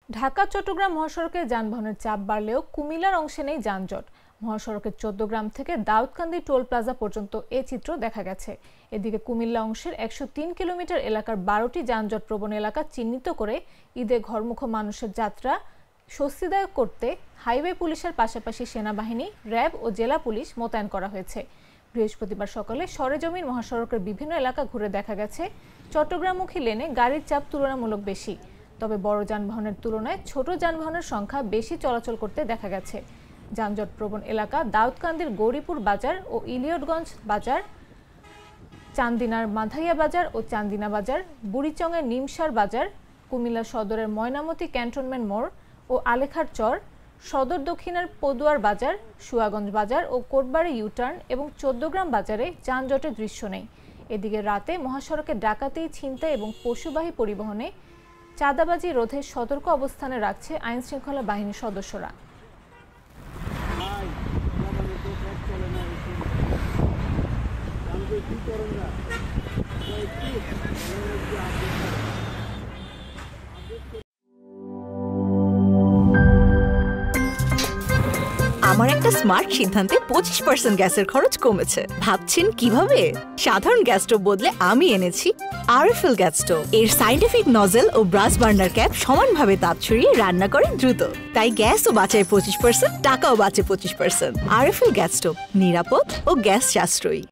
ঢাকা চট্টগ্রাম মহাসড়কে যানবাহনের চাপ বাড়লেও কুমিল্লার অংশে নেই যানজট। মহাসড়কের ১৪ গ্রাম থেকে দাউদকান্দি টোল প্লাজা পর্যন্ত এ চিত্র দেখা গেছে। এদিকে কুমিল্লা অংশের ১০৩ কিলোমিটার এলাকার ১২টি যানজট প্রবণ এলাকা চিহ্নিত করে ঈদে ঘরমুখো মানুষের যাত্রা স্বস্তিদায়ক করতে হাইওয়ে পুলিশের পাশাপাশি সেনাবাহিনী, র্যাব ও জেলা পুলিশ মোতায়েন করা হয়েছে। বৃহস্পতিবার সকালে সরেজমিন মহাসড়কের বিভিন্ন এলাকা ঘুরে দেখা গেছে চট্টগ্রামমুখী লেনে গাড়ির চাপ তুলনামূলক বেশি। তবে বড় যানবাহনের তুলনায় ছোট যানবাহনের সংখ্যা বেশি চলাচল করতে দেখা গেছে। যানজট প্রবণ এলাকা দাউদকান্দির গৌরীপুর বাজার ও ইলিয়টগঞ্জ বাজার, চান্দিনার মাধাইয়া বাজার ও চান্দিনা বাজার, বুড়িচংয়ের নিমসার বাজার, কুমিল্লা সদরের ময়নামতি ক্যান্টনমেন্ট মোড় ও আলেখার চর, সদর দক্ষিণের পদুয়ার বাজার, সুয়াগঞ্জ বাজার ও কোটবাড়ি ইউটার্ন এবং ১৪ গ্রাম বাজারে যানজটের দৃশ্য নেই। এদিকে রাতে মহাসড়কে ডাকাতি, ছিনতাই এবং পশুবাহী পরিবহনে চাঁদাবাজি রোধে সতর্ক অবস্থানে রাখছে আইনশৃঙ্খলা বাহিনীর সদস্যরা। আমার একটা স্মার্ট সিদ্ধান্তে 25% গ্যাসের খরচ কমেছে। ভাবছেন কিভাবে? সাধারণ গ্যাস স্টোভ বদলে আমি এনেছি আরএফএল গ্যাস স্টোভ। এর সাইন্টিফিক নজল ও ব্রাস বার্নার ক্যাপ সমানভাবে তাপ ছড়িয়ে রান্না করে দ্রুত, তাই গ্যাসও বাঁচায় 25%, টাকাও বাঁচে 25%। আরএফএল গ্যাস স্টোভ নিরাপদ ও গ্যাস সাশ্রয়ী।